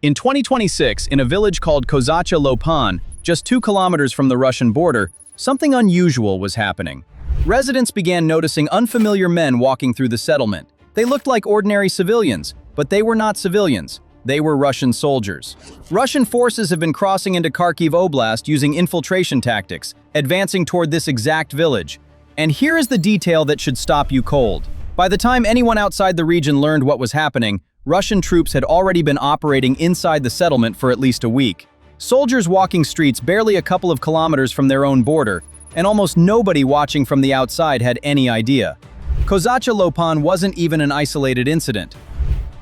In 2026, in a village called Kozacha Lopan, just 2 kilometers from the Russian border, something unusual was happening. Residents began noticing unfamiliar men walking through the settlement. They looked like ordinary civilians, but they were not civilians. They were Russian soldiers. Russian forces have been crossing into Kharkiv Oblast using infiltration tactics, advancing toward this exact village. And here is the detail that should stop you cold. By the time anyone outside the region learned what was happening, Russian troops had already been operating inside the settlement for at least a week. Soldiers walking streets barely a couple of kilometers from their own border, and almost nobody watching from the outside had any idea. Kozacha Lopan wasn't even an isolated incident.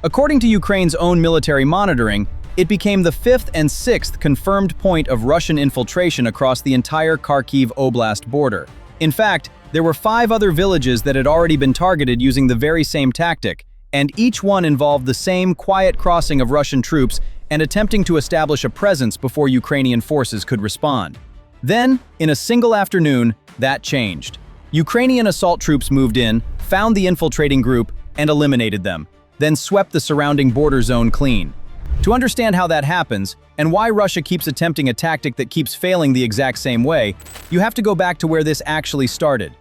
According to Ukraine's own military monitoring, it became the 5th and 6th confirmed point of Russian infiltration across the entire Kharkiv Oblast border. In fact, there were 5 other villages that had already been targeted using the very same tactic, and each one involved the same quiet crossing of Russian troops and attempting to establish a presence before Ukrainian forces could respond. Then, in a single afternoon, that changed. Ukrainian assault troops moved in, found the infiltrating group, and eliminated them, then swept the surrounding border zone clean. To understand how that happens, and why Russia keeps attempting a tactic that keeps failing the exact same way, you have to go back to where this actually started.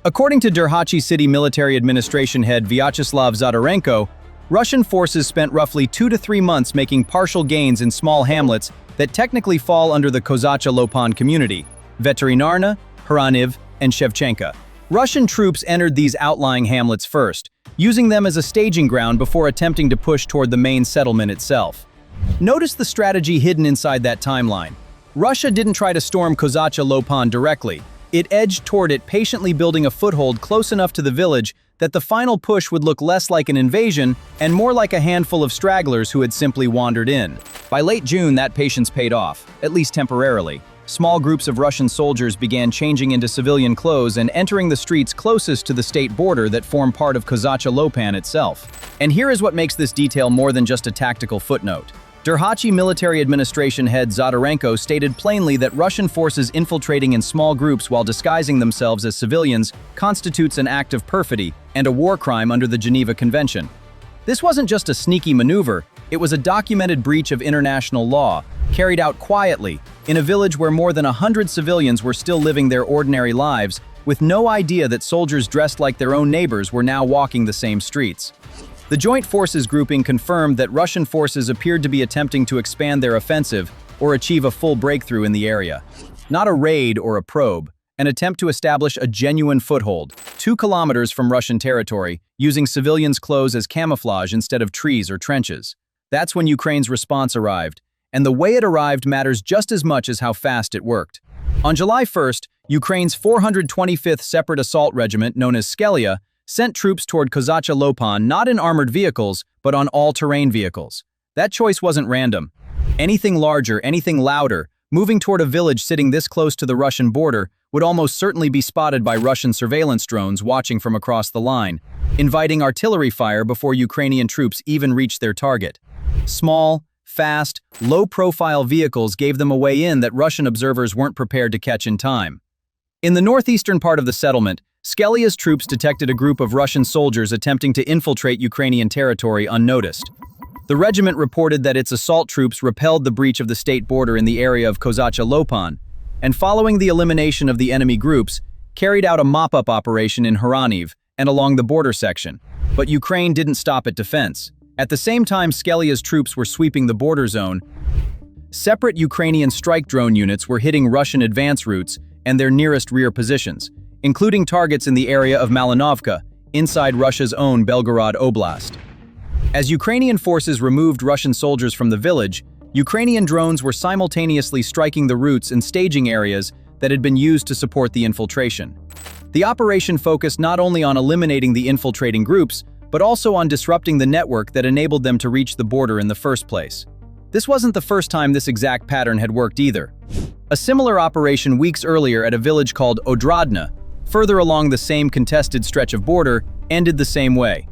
According to Derhachi City Military Administration head Vyacheslav Zadorenko, Russian forces spent roughly 2 to 3 months making partial gains in small hamlets that technically fall under the Kozacha Lopan community, Veterinarna, Hraniv, and Shevchenka. Russian troops entered these outlying hamlets first, using them as a staging ground before attempting to push toward the main settlement itself. Notice the strategy hidden inside that timeline. Russia didn't try to storm Kozacha Lopan directly. It edged toward it, patiently building a foothold close enough to the village that the final push would look less like an invasion and more like a handful of stragglers who had simply wandered in. By late June, that patience paid off, at least temporarily. Small groups of Russian soldiers began changing into civilian clothes and entering the streets closest to the state border that form part of Kozacha Lopan itself. And here is what makes this detail more than just a tactical footnote. Derhachi Military Administration head Zadorenko stated plainly that Russian forces infiltrating in small groups while disguising themselves as civilians constitutes an act of perfidy and a war crime under the Geneva Convention. This wasn't just a sneaky maneuver, it was a documented breach of international law, carried out quietly, in a village where more than 100 civilians were still living their ordinary lives, with no idea that soldiers dressed like their own neighbors were now walking the same streets. The Joint Forces grouping confirmed that Russian forces appeared to be attempting to expand their offensive or achieve a full breakthrough in the area. Not a raid or a probe, an attempt to establish a genuine foothold, 2 kilometers from Russian territory, using civilians' clothes as camouflage instead of trees or trenches. That's when Ukraine's response arrived, and the way it arrived matters just as much as how fast it worked. On July 1st, Ukraine's 425th Separate Assault Regiment, known as Skelia, sent troops toward Kozacha Lopan not in armored vehicles, but on all-terrain vehicles. That choice wasn't random. Anything larger, anything louder, moving toward a village sitting this close to the Russian border would almost certainly be spotted by Russian surveillance drones watching from across the line, inviting artillery fire before Ukrainian troops even reached their target. Small, fast, low-profile vehicles gave them a way in that Russian observers weren't prepared to catch in time. In the northeastern part of the settlement, Skelia's troops detected a group of Russian soldiers attempting to infiltrate Ukrainian territory unnoticed. The regiment reported that its assault troops repelled the breach of the state border in the area of Kozacha Lopan, and following the elimination of the enemy groups, carried out a mop-up operation in Hraniv and along the border section. But Ukraine didn't stop at defense. At the same time Skelia's troops were sweeping the border zone, separate Ukrainian strike drone units were hitting Russian advance routes and their nearest rear positions, including targets in the area of Malinovka, inside Russia's own Belgorod Oblast. As Ukrainian forces removed Russian soldiers from the village, Ukrainian drones were simultaneously striking the routes and staging areas that had been used to support the infiltration. The operation focused not only on eliminating the infiltrating groups, but also on disrupting the network that enabled them to reach the border in the first place. This wasn't the first time this exact pattern had worked either. A similar operation weeks earlier at a village called Odradna, further along the same contested stretch of border, ended the same way.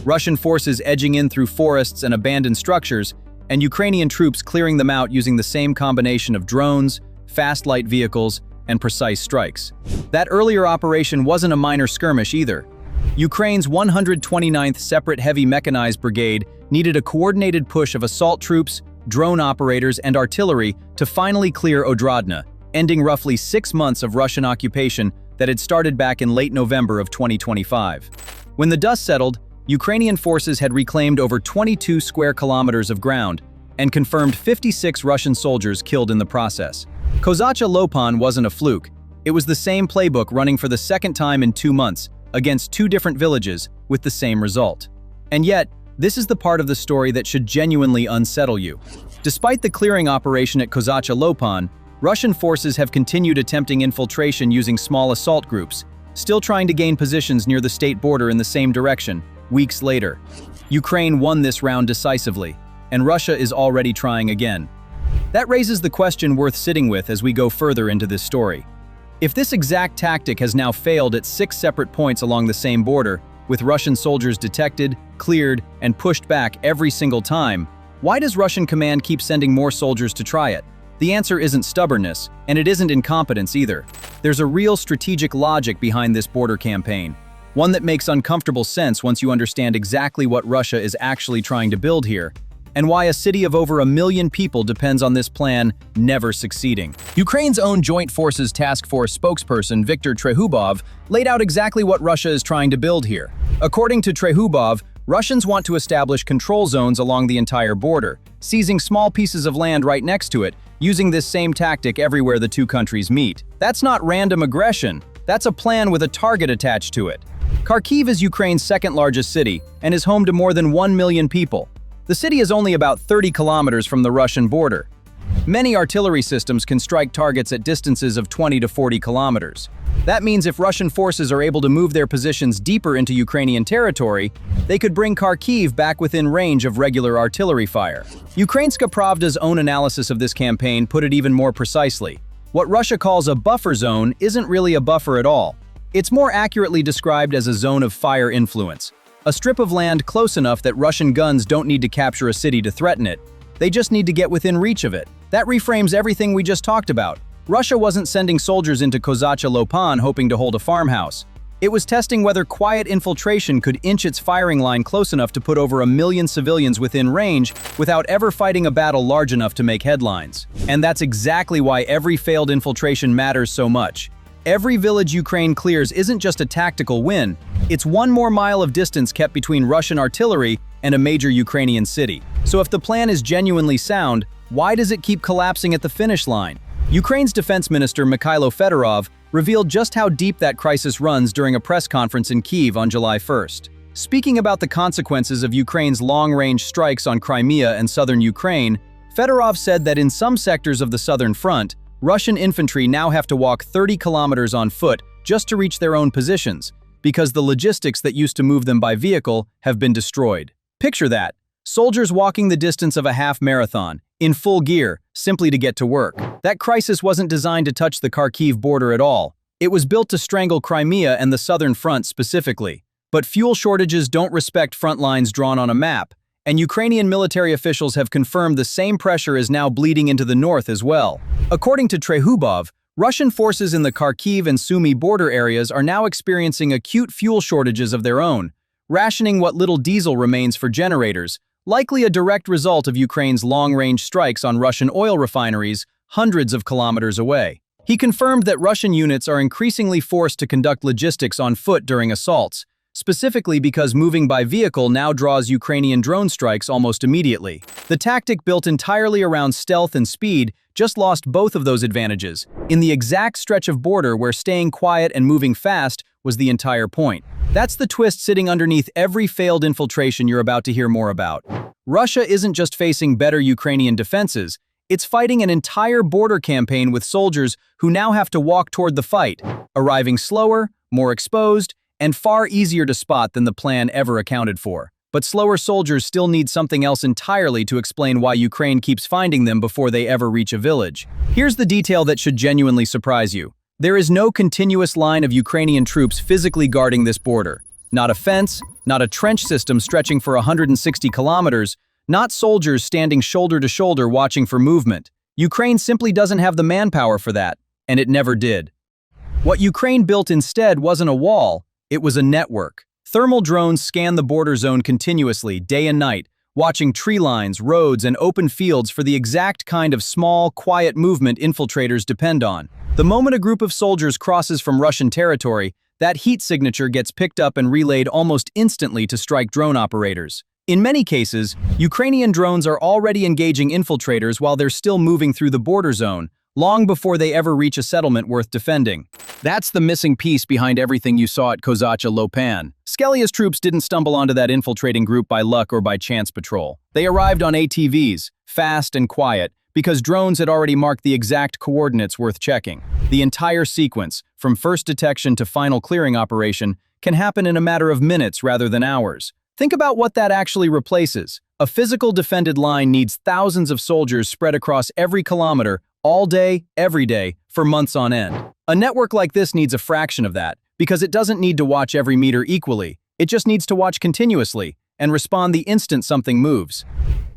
Russian forces edging in through forests and abandoned structures, and Ukrainian troops clearing them out using the same combination of drones, fast light vehicles, and precise strikes. That earlier operation wasn't a minor skirmish either. Ukraine's 129th Separate Heavy Mechanized Brigade needed a coordinated push of assault troops, drone operators, and artillery to finally clear Odrodna, ending roughly 6 months of Russian occupation that had started back in late November of 2025. When the dust settled, Ukrainian forces had reclaimed over 22 square kilometers of ground and confirmed 56 Russian soldiers killed in the process. Kozacha Lopan wasn't a fluke. It was the same playbook running for the second time in 2 months, against 2 different villages, with the same result. And yet, this is the part of the story that should genuinely unsettle you. Despite the clearing operation at Kozacha Lopan, Russian forces have continued attempting infiltration using small assault groups, still trying to gain positions near the state border in the same direction, weeks later. Ukraine won this round decisively, and Russia is already trying again. That raises the question worth sitting with as we go further into this story. If this exact tactic has now failed at 6 separate points along the same border, with Russian soldiers detected, cleared, and pushed back every single time, why does Russian command keep sending more soldiers to try it? The answer isn't stubbornness, and it isn't incompetence either. There's a real strategic logic behind this border campaign, one that makes uncomfortable sense once you understand exactly what Russia is actually trying to build here, and why a city of over 1 million people depends on this plan never succeeding. Ukraine's own Joint Forces Task Force spokesperson Viktor Trehubov laid out exactly what Russia is trying to build here. According to Trehubov, Russians want to establish control zones along the entire border, seizing small pieces of land right next to it, using this same tactic everywhere the 2 countries meet. That's not random aggression, that's a plan with a target attached to it. Kharkiv is Ukraine's second largest city and is home to more than 1 million people. The city is only about 30 kilometers from the Russian border. Many artillery systems can strike targets at distances of 20 to 40 kilometers. That means if Russian forces are able to move their positions deeper into Ukrainian territory, they could bring Kharkiv back within range of regular artillery fire. Ukrainska Pravda's own analysis of this campaign put it even more precisely. What Russia calls a buffer zone isn't really a buffer at all. It's more accurately described as a zone of fire influence, a strip of land close enough that Russian guns don't need to capture a city to threaten it. They just need to get within reach of it. That reframes everything we just talked about. Russia wasn't sending soldiers into Kozacha Lopan hoping to hold a farmhouse. It was testing whether quiet infiltration could inch its firing line close enough to put over 1 million civilians within range without ever fighting a battle large enough to make headlines. And that's exactly why every failed infiltration matters so much. Every village Ukraine clears isn't just a tactical win, it's 1 more mile of distance kept between Russian artillery and a major Ukrainian city. So if the plan is genuinely sound, why does it keep collapsing at the finish line? Ukraine's defense minister Mikhailo Fedorov revealed just how deep that crisis runs during a press conference in Kyiv on July 1st. Speaking about the consequences of Ukraine's long-range strikes on Crimea and southern Ukraine, Fedorov said that in some sectors of the southern front, Russian infantry now have to walk 30 kilometers on foot just to reach their own positions, because the logistics that used to move them by vehicle have been destroyed. Picture that. Soldiers walking the distance of a half marathon, in full gear, simply to get to work. That crisis wasn't designed to touch the Kharkiv border at all. It was built to strangle Crimea and the southern front specifically. But fuel shortages don't respect front lines drawn on a map, and Ukrainian military officials have confirmed the same pressure is now bleeding into the north as well. According to Trehubov, Russian forces in the Kharkiv and Sumy border areas are now experiencing acute fuel shortages of their own, rationing what little diesel remains for generators, likely a direct result of Ukraine's long-range strikes on Russian oil refineries hundreds of kilometers away. He confirmed that Russian units are increasingly forced to conduct logistics on foot during assaults, specifically because moving by vehicle now draws Ukrainian drone strikes almost immediately. The tactic built entirely around stealth and speed just lost both of those advantages, in the exact stretch of border where staying quiet and moving fast was the entire point. That's the twist sitting underneath every failed infiltration you're about to hear more about. Russia isn't just facing better Ukrainian defenses, it's fighting an entire border campaign with soldiers who now have to walk toward the fight, arriving slower, more exposed, and far easier to spot than the plan ever accounted for. But slower soldiers still need something else entirely to explain why Ukraine keeps finding them before they ever reach a village. Here's the detail that should genuinely surprise you. There is no continuous line of Ukrainian troops physically guarding this border. Not a fence, not a trench system stretching for 160 kilometers, not soldiers standing shoulder to shoulder watching for movement. Ukraine simply doesn't have the manpower for that, and it never did. What Ukraine built instead wasn't a wall, it was a network. Thermal drones scan the border zone continuously, day and night, watching tree lines, roads, and open fields for the exact kind of small, quiet movement infiltrators depend on. The moment a group of soldiers crosses from Russian territory, that heat signature gets picked up and relayed almost instantly to strike drone operators. In many cases, Ukrainian drones are already engaging infiltrators while they're still moving through the border zone, long before they ever reach a settlement worth defending. That's the missing piece behind everything you saw at Kozacha Lopan. Skelia's troops didn't stumble onto that infiltrating group by luck or by chance patrol. They arrived on ATVs, fast and quiet, because drones had already marked the exact coordinates worth checking. The entire sequence, from first detection to final clearing operation, can happen in a matter of minutes rather than hours. Think about what that actually replaces. A physical defended line needs thousands of soldiers spread across every kilometer, all day, every day, for months on end. A network like this needs a fraction of that, because it doesn't need to watch every meter equally. It just needs to watch continuously and respond the instant something moves.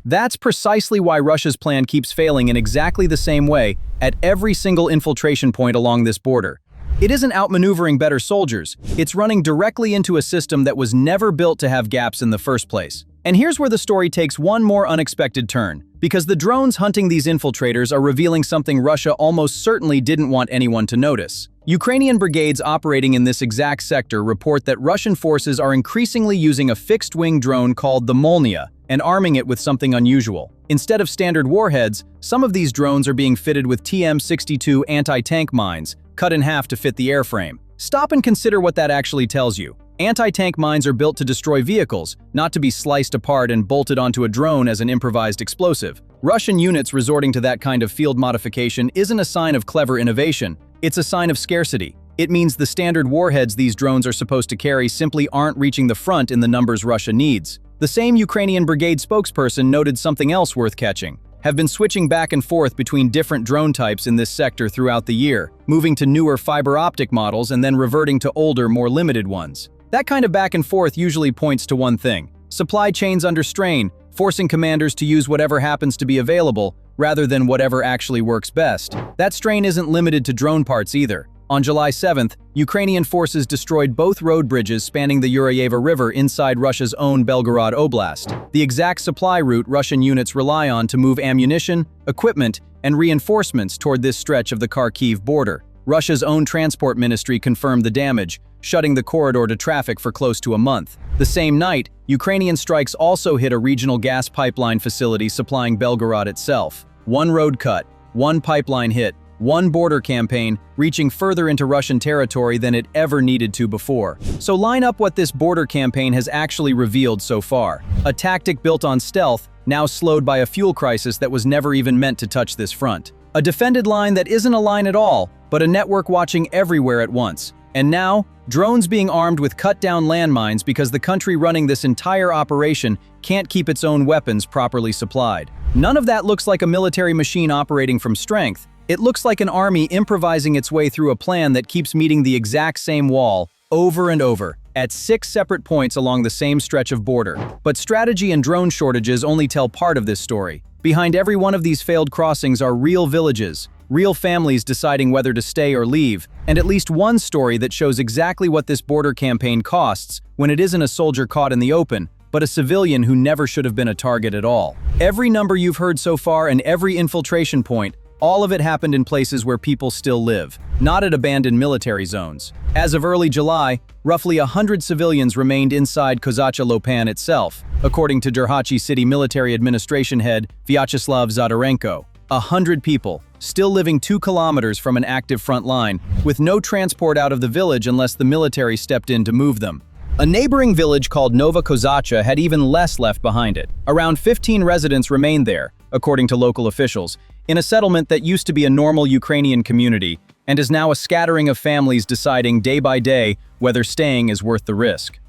That's precisely why Russia's plan keeps failing in exactly the same way at every single infiltration point along this border. It isn't outmaneuvering better soldiers, it's running directly into a system that was never built to have gaps in the first place. And here's where the story takes one more unexpected turn, because the drones hunting these infiltrators are revealing something Russia almost certainly didn't want anyone to notice. Ukrainian brigades operating in this exact sector report that Russian forces are increasingly using a fixed-wing drone called the Molnia and arming it with something unusual. Instead of standard warheads, some of these drones are being fitted with TM-62 anti-tank mines, cut in half to fit the airframe. Stop and consider what that actually tells you. Anti-tank mines are built to destroy vehicles, not to be sliced apart and bolted onto a drone as an improvised explosive. Russian units resorting to that kind of field modification isn't a sign of clever innovation, it's a sign of scarcity. It means the standard warheads these drones are supposed to carry simply aren't reaching the front in the numbers Russia needs. The same Ukrainian brigade spokesperson noted something else worth catching. Have been switching back and forth between different drone types in this sector throughout the year, moving to newer fiber optic models and then reverting to older, more limited ones. That kind of back and forth usually points to one thing: supply chains under strain, forcing commanders to use whatever happens to be available, rather than whatever actually works best. That strain isn't limited to drone parts either. On July 7th, Ukrainian forces destroyed both road bridges spanning the Urayeva River inside Russia's own Belgorod Oblast, the exact supply route Russian units rely on to move ammunition, equipment, and reinforcements toward this stretch of the Kharkiv border. Russia's own transport ministry confirmed the damage, shutting the corridor to traffic for close to a month. The same night, Ukrainian strikes also hit a regional gas pipeline facility supplying Belgorod itself. One road cut, one pipeline hit, one border campaign reaching further into Russian territory than it ever needed to before. So line up what this border campaign has actually revealed so far. A tactic built on stealth, now slowed by a fuel crisis that was never even meant to touch this front. A defended line that isn't a line at all, but a network watching everywhere at once. And now, drones being armed with cut-down landmines because the country running this entire operation can't keep its own weapons properly supplied. None of that looks like a military machine operating from strength. It looks like an army improvising its way through a plan that keeps meeting the exact same wall, over and over, at 6 separate points along the same stretch of border. But strategy and drone shortages only tell part of this story. Behind every one of these failed crossings are real villages, real families deciding whether to stay or leave, and at least one story that shows exactly what this border campaign costs when it isn't a soldier caught in the open, but a civilian who never should have been a target at all. Every number you've heard so far and every infiltration point, all of it happened in places where people still live, not at abandoned military zones. As of early July, roughly 100 civilians remained inside Kozacha Lopan itself, according to Derhachi City Military Administration head Vyacheslav Zadorenko. 100 people, still living 2 kilometers from an active front line, with no transport out of the village unless the military stepped in to move them. A neighboring village called Nova Kozacha had even less left behind it. Around 15 residents remained there, according to local officials, in a settlement that used to be a normal Ukrainian community and is now a scattering of families deciding day by day whether staying is worth the risk.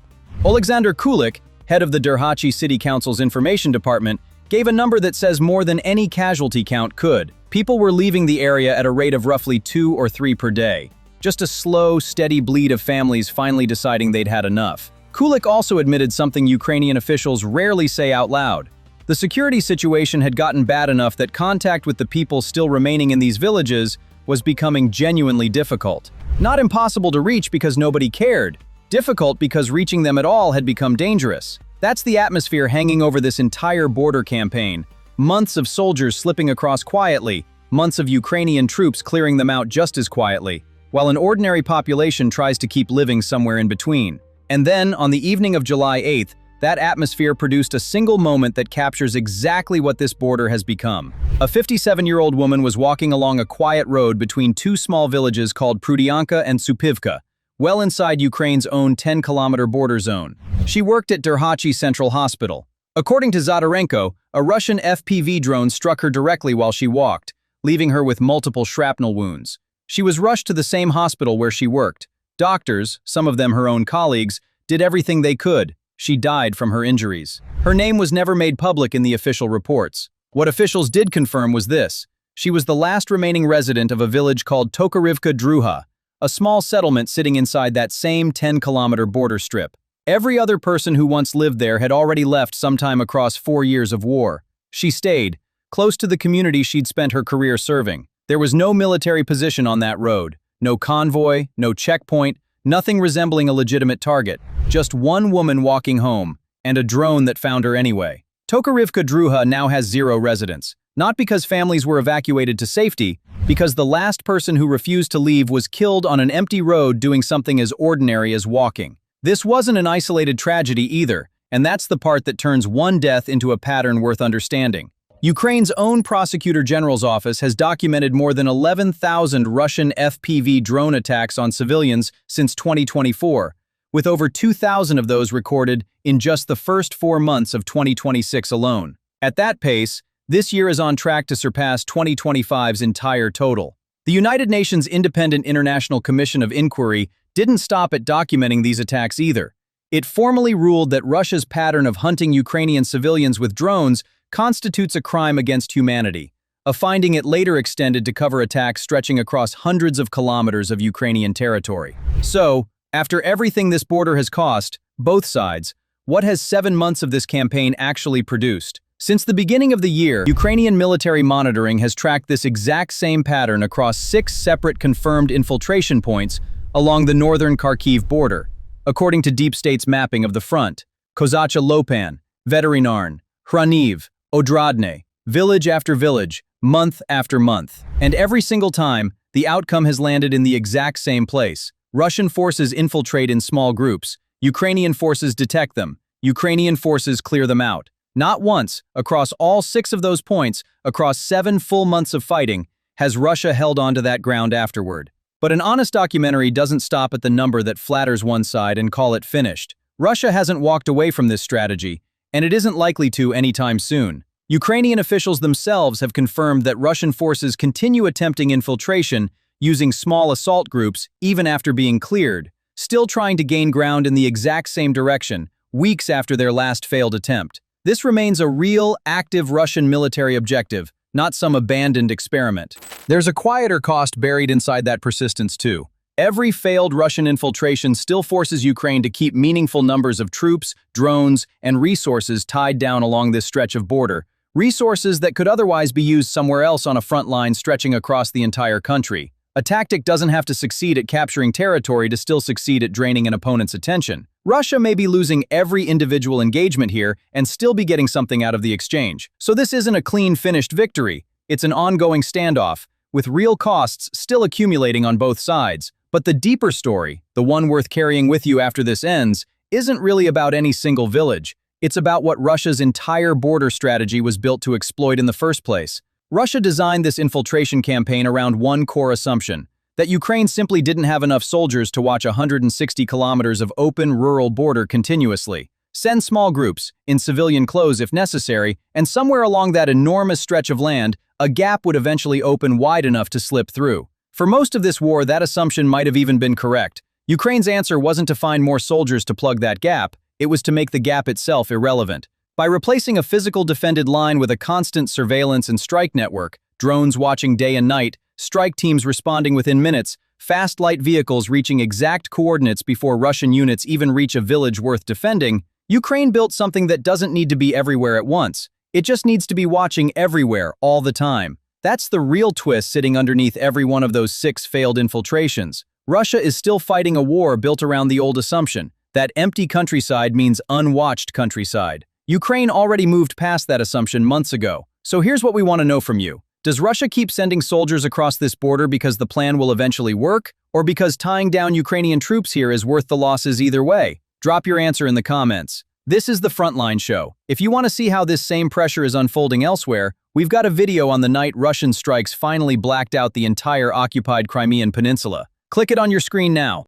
Oleksandr Kulik, head of the Derhachi City Council's information department, gave a number that says more than any casualty count could. People were leaving the area at a rate of roughly 2 or 3 per day. Just a slow, steady bleed of families finally deciding they'd had enough. Kulik also admitted something Ukrainian officials rarely say out loud. The security situation had gotten bad enough that contact with the people still remaining in these villages was becoming genuinely difficult. Not impossible to reach because nobody cared. Difficult because reaching them at all had become dangerous. That's the atmosphere hanging over this entire border campaign. Months of soldiers slipping across quietly, months of Ukrainian troops clearing them out just as quietly, while an ordinary population tries to keep living somewhere in between. And then, on the evening of July 8th, that atmosphere produced a single moment that captures exactly what this border has become. A 57-year-old woman was walking along a quiet road between two small villages called Prudyanka and Supivka, well inside Ukraine's own 10-kilometer border zone. She worked at Derhachi Central Hospital. According to Zadarenko, a Russian FPV drone struck her directly while she walked, leaving her with multiple shrapnel wounds. She was rushed to the same hospital where she worked. Doctors, some of them her own colleagues, did everything they could. She died from her injuries. Her name was never made public in the official reports. What officials did confirm was this: she was the last remaining resident of a village called Tokarivka Druha, a small settlement sitting inside that same 10-kilometer border strip. Every other person who once lived there had already left sometime across 4 years of war. She stayed, close to the community she'd spent her career serving. There was no military position on that road, no convoy, no checkpoint, nothing resembling a legitimate target. Just one woman walking home, and a drone that found her anyway. Tokarivka Druha now has 0 residents, not because families were evacuated to safety, because the last person who refused to leave was killed on an empty road doing something as ordinary as walking. This wasn't an isolated tragedy either, and that's the part that turns one death into a pattern worth understanding. Ukraine's own Prosecutor General's office has documented more than 11,000 Russian FPV drone attacks on civilians since 2024, with over 2,000 of those recorded in just the first 4 months of 2026 alone. At that pace, this year is on track to surpass 2025's entire total. The United Nations Independent International Commission of Inquiry didn't stop at documenting these attacks either. It formally ruled that Russia's pattern of hunting Ukrainian civilians with drones constitutes a crime against humanity, a finding it later extended to cover attacks stretching across hundreds of kilometers of Ukrainian territory. So, after everything this border has cost, both sides, what has 7 months of this campaign actually produced? Since the beginning of the year, Ukrainian military monitoring has tracked this exact same pattern across 6 separate confirmed infiltration points along the northern Kharkiv border. According to Deep State's mapping of the front, Kozacha Lopan, Veterinarn, Hraniv, Odradne, village after village, month after month. And every single time, the outcome has landed in the exact same place. Russian forces infiltrate in small groups. Ukrainian forces detect them. Ukrainian forces clear them out. Not once, across all 6 of those points, across 7 full months of fighting, has Russia held onto that ground afterward. But an honest documentary doesn't stop at the number that flatters one side and call it finished. Russia hasn't walked away from this strategy, and it isn't likely to anytime soon. Ukrainian officials themselves have confirmed that Russian forces continue attempting infiltration using small assault groups even after being cleared, still trying to gain ground in the exact same direction, weeks after their last failed attempt. This remains a real, active Russian military objective, not some abandoned experiment. There's a quieter cost buried inside that persistence too. Every failed Russian infiltration still forces Ukraine to keep meaningful numbers of troops, drones, and resources tied down along this stretch of border, resources that could otherwise be used somewhere else on a front line stretching across the entire country. A tactic doesn't have to succeed at capturing territory to still succeed at draining an opponent's attention. Russia may be losing every individual engagement here and still be getting something out of the exchange. So this isn't a clean, finished victory. It's an ongoing standoff, with real costs still accumulating on both sides. But the deeper story, the one worth carrying with you after this ends, isn't really about any single village. It's about what Russia's entire border strategy was built to exploit in the first place. Russia designed this infiltration campaign around one core assumption: that Ukraine simply didn't have enough soldiers to watch 160 kilometers of open, rural border continuously. Send small groups, in civilian clothes if necessary, and somewhere along that enormous stretch of land, a gap would eventually open wide enough to slip through. For most of this war, that assumption might have even been correct. Ukraine's answer wasn't to find more soldiers to plug that gap, it was to make the gap itself irrelevant. By replacing a physical defended line with a constant surveillance and strike network, drones watching day and night, strike teams responding within minutes, fast light vehicles reaching exact coordinates before Russian units even reach a village worth defending, Ukraine built something that doesn't need to be everywhere at once. It just needs to be watching everywhere, all the time. That's the real twist sitting underneath every one of those 6 failed infiltrations. Russia is still fighting a war built around the old assumption That empty countryside means unwatched countryside. Ukraine already moved past that assumption months ago. So here's what we want to know from you. Does Russia keep sending soldiers across this border because the plan will eventually work, or because tying down Ukrainian troops here is worth the losses either way? Drop your answer in the comments. This is the Frontline show. If you want to see how this same pressure is unfolding elsewhere, we've got a video on the night Russian strikes finally blacked out the entire occupied Crimean peninsula. Click it on your screen now.